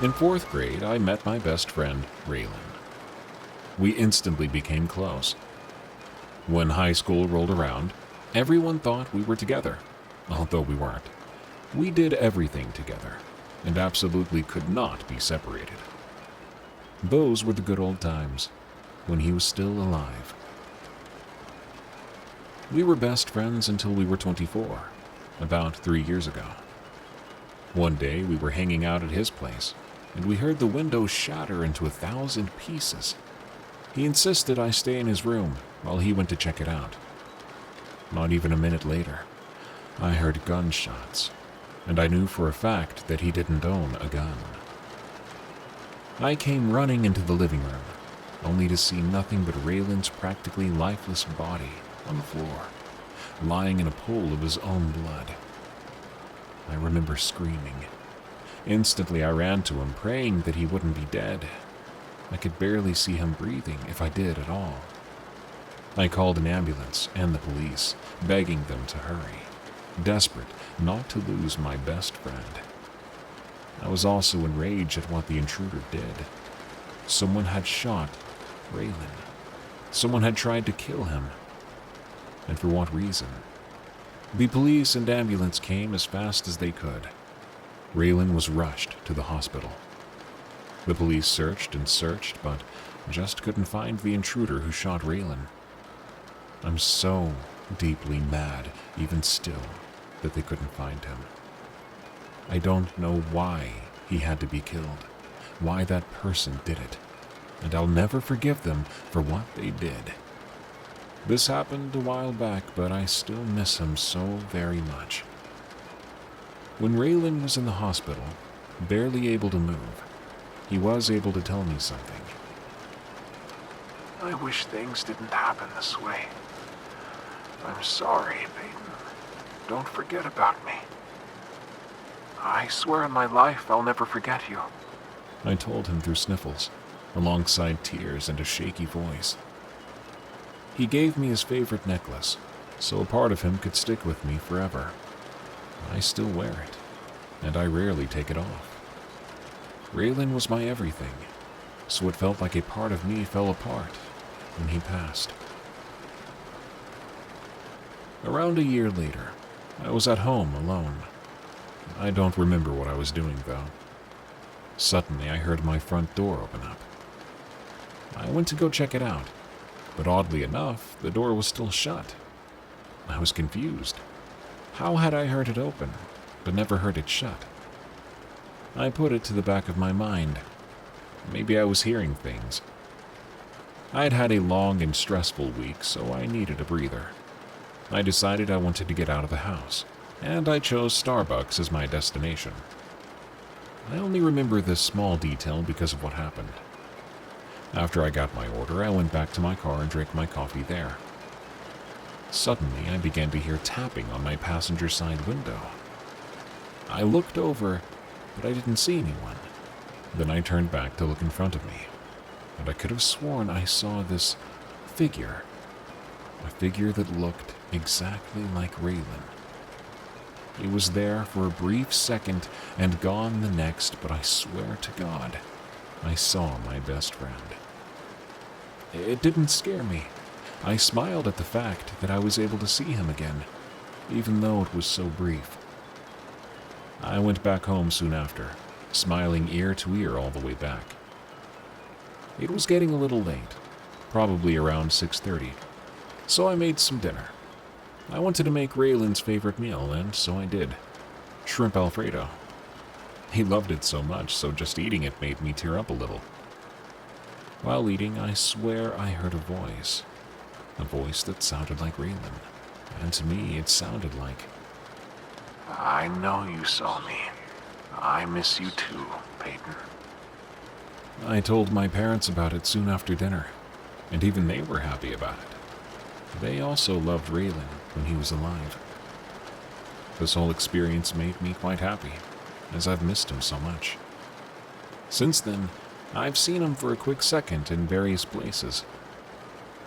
In 4th grade, I met my best friend, Raylan. We instantly became close. When high school rolled around, everyone thought we were together, although we weren't. We did everything together, and absolutely could not be separated. Those were the good old times, when he was still alive. We were best friends until we were 24, about 3 years ago. One day we were hanging out at his place, and we heard the window shatter into 1,000 pieces. He insisted I stay in his room while he went to check it out. Not even a minute later, I heard gunshots, and I knew for a fact that he didn't own a gun. I came running into the living room, only to see nothing but Raylan's practically lifeless body on the floor, lying in a pool of his own blood. I remember screaming. Instantly I ran to him, praying that he wouldn't be dead. I could barely see him breathing, if I did at all. I called an ambulance and the police, begging them to hurry, desperate not to lose my best friend. I was also enraged at what the intruder did. Someone had shot Raylan. Someone had tried to kill him. And for what reason? The police and ambulance came as fast as they could. Raylan was rushed to the hospital. The police searched and searched, but just couldn't find the intruder who shot Raylan. I'm so deeply mad, even still, that they couldn't find him. I don't know why he had to be killed, why that person did it, and I'll never forgive them for what they did. This happened a while back, but I still miss him so very much. When Raylan was in the hospital, barely able to move, he was able to tell me something. I wish things didn't happen this way. I'm sorry, Peyton. Don't forget about me. I swear on my life I'll never forget you. I told him through sniffles, alongside tears and a shaky voice. He gave me his favorite necklace, so a part of him could stick with me forever. I still wear it, and I rarely take it off. Raylan was my everything, so it felt like a part of me fell apart when he passed. Around a year later, I was at home alone. I don't remember what I was doing, though. Suddenly, I heard my front door open up. I went to go check it out, but oddly enough, the door was still shut. I was confused. How had I heard it open, but never heard it shut? I put it to the back of my mind. Maybe I was hearing things. I had had a long and stressful week, so I needed a breather. I decided I wanted to get out of the house, and I chose Starbucks as my destination. I only remember this small detail because of what happened. After I got my order, I went back to my car and drank my coffee there. Suddenly, I began to hear tapping on my passenger side window. I looked over, but I didn't see anyone. Then I turned back to look in front of me, and I could have sworn I saw this figure. A figure that looked exactly like Raylan. He was there for a brief second and gone the next, but I swear to God, I saw my best friend. It didn't scare me. I smiled at the fact that I was able to see him again, even though it was so brief. I went back home soon after, smiling ear to ear all the way back. It was getting a little late, probably around 6:30, so I made some dinner. I wanted to make Raylan's favorite meal, and so I did. Shrimp Alfredo. He loved it so much, so just eating it made me tear up a little. While eating, I swear I heard a voice that sounded like Raylan, and to me it sounded like, I know you saw me. I miss you too, Peyton. I told my parents about it soon after dinner, and even they were happy about it. They also loved Raylan when he was alive. This whole experience made me quite happy, as I've missed him so much. Since then, I've seen him for a quick second in various places.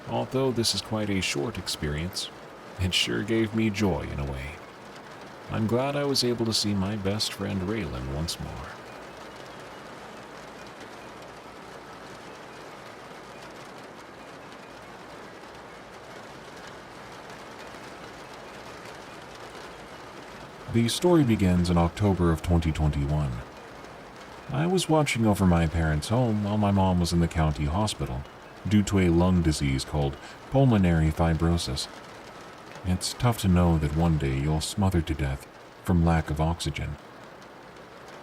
Although this is quite a short experience, it sure gave me joy in a way. I'm glad I was able to see my best friend Raylan once more. The story begins in October of 2021. I was watching over my parents' home while my mom was in the county hospital due to a lung disease called pulmonary fibrosis. It's tough to know that one day you'll smother to death from lack of oxygen.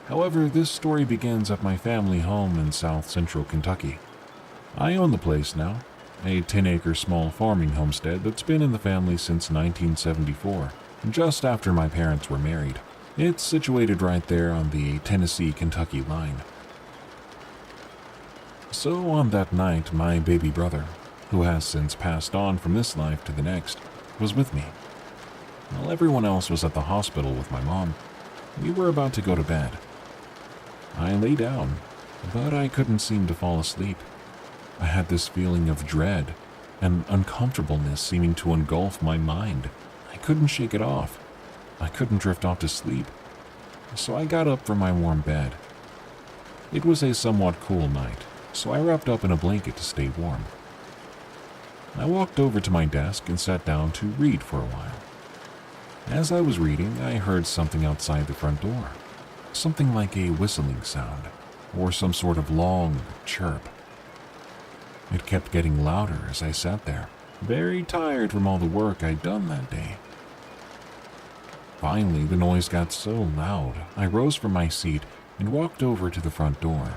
However, this story begins at my family home in south central Kentucky. I own the place now, a 10-acre small farming homestead that's been in the family since 1974, just after my parents were married. It's situated right there on the Tennessee-Kentucky line. So on that night, my baby brother, who has since passed on from this life to the next, was with me. While everyone else was at the hospital with my mom, we were about to go to bed. I lay down, but I couldn't seem to fall asleep. I had this feeling of dread and uncomfortableness seeming to engulf my mind. I couldn't shake it off. I couldn't drift off to sleep. So I got up from my warm bed. It was a somewhat cool night, so I wrapped up in a blanket to stay warm. I walked over to my desk and sat down to read for a while. As I was reading, I heard something outside the front door. Something like a whistling sound, or some sort of long chirp. It kept getting louder as I sat there, very tired from all the work I'd done that day. Finally, the noise got so loud, I rose from my seat and walked over to the front door.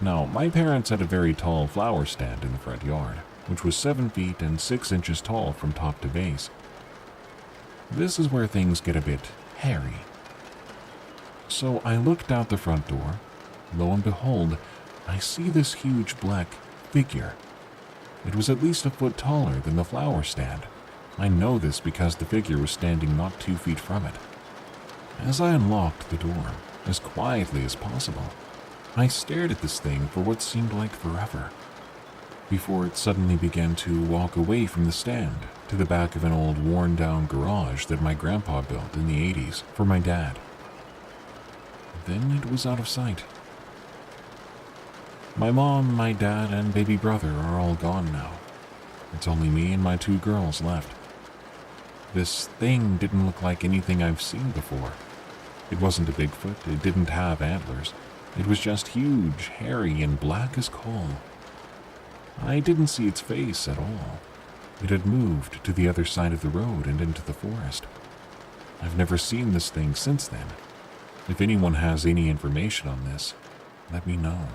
Now, my parents had a very tall flower stand in the front yard, which was 7 feet and 6 inches tall from top to base. This is where things get a bit hairy. So I looked out the front door. Lo and behold, I see this huge black figure. It was at least a foot taller than the flower stand. I know this because the figure was standing not 2 feet from it. As I unlocked the door, as quietly as possible, I stared at this thing for what seemed like forever, before it suddenly began to walk away from the stand to the back of an old worn-down garage that my grandpa built in the 80s for my dad. Then it was out of sight. My mom, my dad, and baby brother are all gone now. It's only me and my 2 girls left. This thing didn't look like anything I've seen before. It wasn't a Bigfoot, it didn't have antlers. It was just huge, hairy, and black as coal. I didn't see its face at all. It had moved to the other side of the road and into the forest. I've never seen this thing since then. If anyone has any information on this, let me know.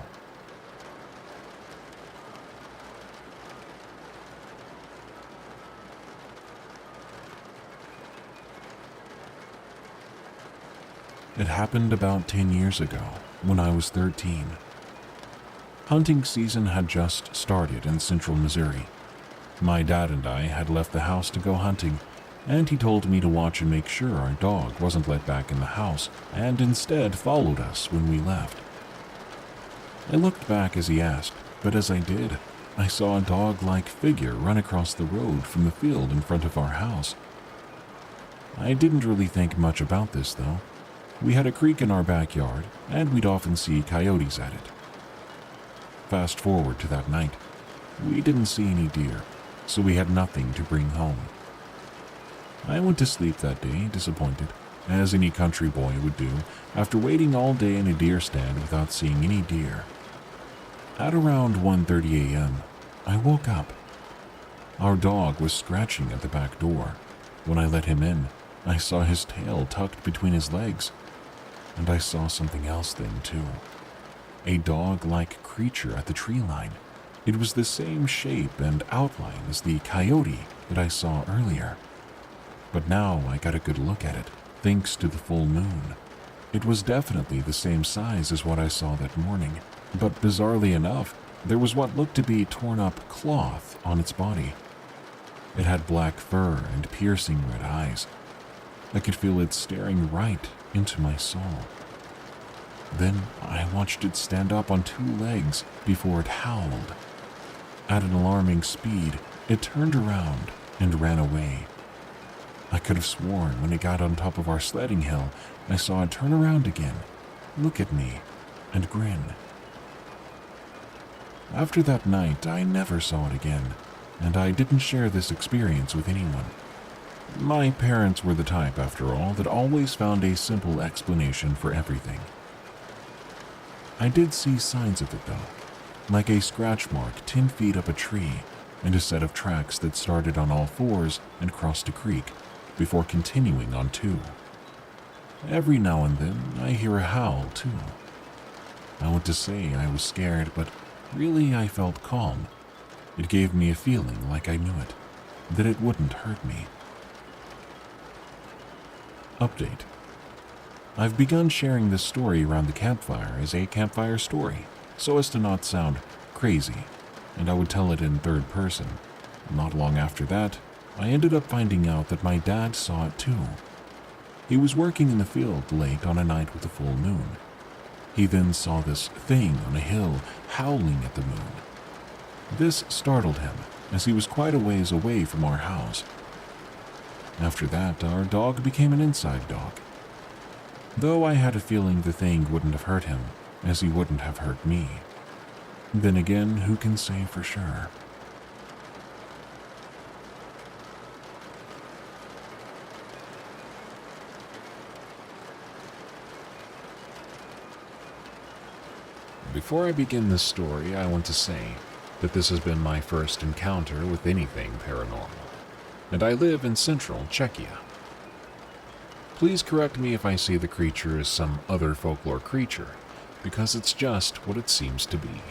It happened about 10 years ago, when I was 13. Hunting season had just started in central Missouri. My dad and I had left the house to go hunting, and he told me to watch and make sure our dog wasn't let back in the house, and instead followed us when we left. I looked back as he asked, but as I did, I saw a dog-like figure run across the road from the field in front of our house. I didn't really think much about this, though. We had a creek in our backyard, and we'd often see coyotes at it. Fast forward to that night. We didn't see any deer, so we had nothing to bring home. I went to sleep that day disappointed, as any country boy would do after waiting all day in a deer stand without seeing any deer. At around 1:30 a.m., I woke up. Our dog was scratching at the back door. When I let him in, I saw his tail tucked between his legs. And I saw something else then, too. A dog-like creature at the tree line. It was the same shape and outline as the coyote that I saw earlier. But now I got a good look at it, thanks to the full moon. It was definitely the same size as what I saw that morning, but bizarrely enough, there was what looked to be torn-up cloth on its body. It had black fur and piercing red eyes. I could feel it staring right into my soul. Then I watched it stand up on 2 legs before it howled. At an alarming speed, it turned around and ran away. I could have sworn when it got on top of our sledding hill, I saw it turn around again, look at me, and grin. After that night, I never saw it again, and I didn't share this experience with anyone. My parents were the type, after all, that always found a simple explanation for everything. I did see signs of it, though, like a scratch mark 10 feet up a tree and a set of tracks that started on all fours and crossed a creek before continuing on two. Every now and then, I hear a howl, too. I want to say I was scared, but really I felt calm. It gave me a feeling like I knew it, that it wouldn't hurt me. Update. I've begun sharing this story around the campfire as a campfire story, so as to not sound crazy, and I would tell it in third person. Not long after that, I ended up finding out that my dad saw it too. He was working in the field late on a night with a full moon. He then saw this thing on a hill howling at the moon. This startled him, as he was quite a ways away from our house. After that, our dog became an inside dog. Though I had a feeling the thing wouldn't have hurt him, as he wouldn't have hurt me. Then again, who can say for sure? Before I begin this story, I want to say that this has been my first encounter with anything paranormal, and I live in central Czechia. Please correct me if I see the creature as some other folklore creature, because it's just what it seems to be.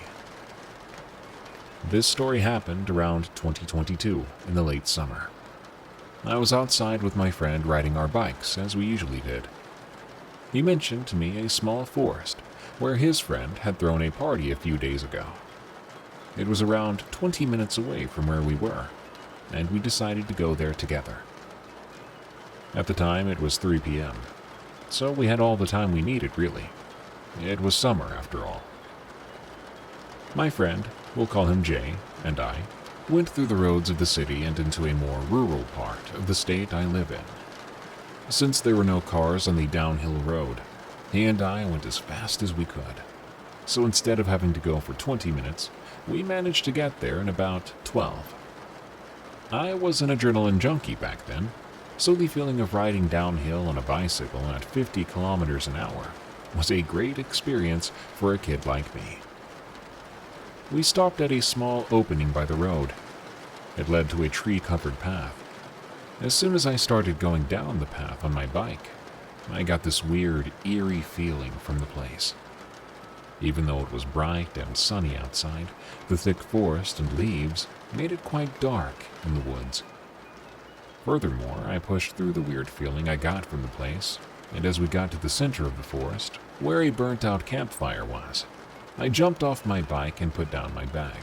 This story happened around 2022 in the late summer. I was outside with my friend riding our bikes, as we usually did. He mentioned to me a small forest where his friend had thrown a party a few days ago. It was around 20 minutes away from where we were, and we decided to go there together. At the time, it was 3 p.m., so we had all the time we needed, really. It was summer, after all. My friend, we'll call him Jay, and I went through the roads of the city and into a more rural part of the state I live in. Since there were no cars on the downhill road, he and I went as fast as we could. So instead of having to go for 20 minutes, we managed to get there in about 12. I was an adrenaline junkie back then, so the feeling of riding downhill on a bicycle at 50 kilometers an hour was a great experience for a kid like me. We stopped at a small opening by the road. It led to a tree-covered path. As soon as I started going down the path on my bike, I got this weird, eerie feeling from the place. Even though it was bright and sunny outside, the thick forest and leaves made it quite dark in the woods. Furthermore, I pushed through the weird feeling I got from the place, and as we got to the center of the forest, where a burnt-out campfire was, I jumped off my bike and put down my bag.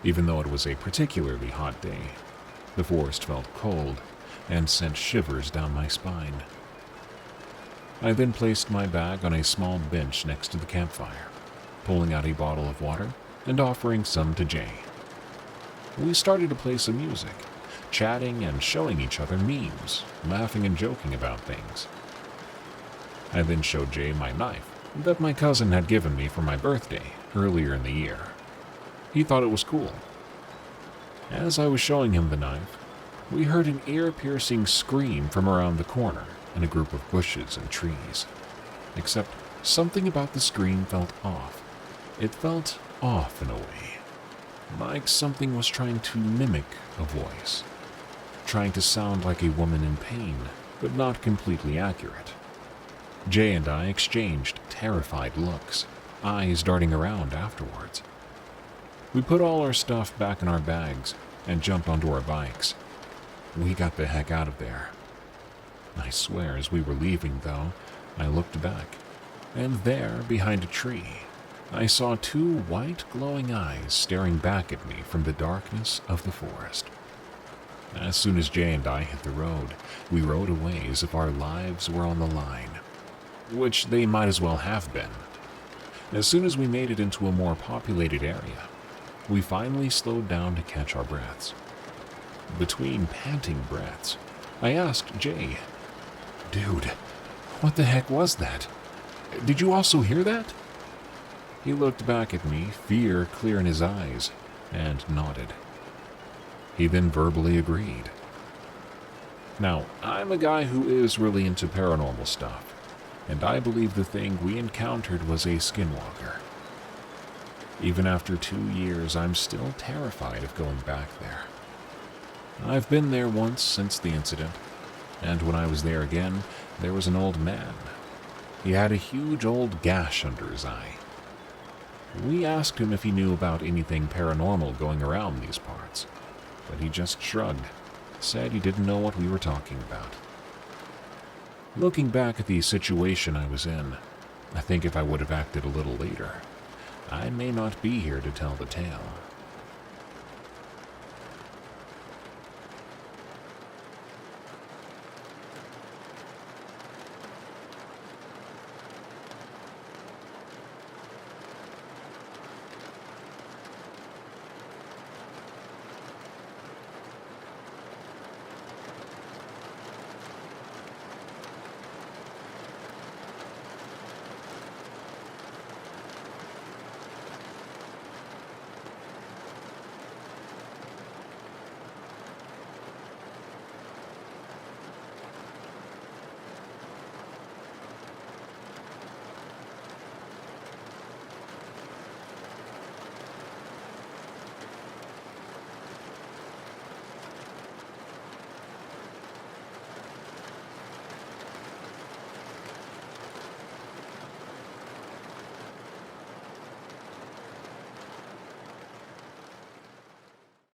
Even though it was a particularly hot day, the forest felt cold and sent shivers down my spine. I then placed my bag on a small bench next to the campfire, pulling out a bottle of water and offering some to Jay. We started to play some music, chatting and showing each other memes, laughing and joking about things. I then showed Jay my knife that my cousin had given me for my birthday earlier in the year. He thought it was cool. As I was showing him the knife, we heard an ear-piercing scream from around the corner in a group of bushes and trees. Except something about the scream felt off. It felt off in a way, like something was trying to mimic a voice, trying to sound like a woman in pain, but not completely accurate. Jay and I exchanged terrified looks, eyes darting around afterwards. We put all our stuff back in our bags and jumped onto our bikes. We got the heck out of there. I swear, as we were leaving, though, I looked back, and there, behind a tree, I saw two white glowing eyes staring back at me from the darkness of the forest. As soon as Jay and I hit the road, we rode away as if our lives were on the line, which they might as well have been. As soon as we made it into a more populated area, we finally slowed down to catch our breaths. Between panting breaths, I asked Jay, "Dude, what the heck was that? Did you also hear that?" He looked back at me, fear clear in his eyes, and nodded. He then verbally agreed. Now, I'm a guy who is really into paranormal stuff, and I believe the thing we encountered was a skinwalker. Even after 2 years, I'm still terrified of going back there. I've been there once since the incident, and when I was there again, there was an old man. He had a huge old gash under his eye. We asked him if he knew about anything paranormal going around these parts, but he just shrugged, said he didn't know what we were talking about. Looking back at the situation I was in, I think if I would have acted a little later, I may not be here to tell the tale.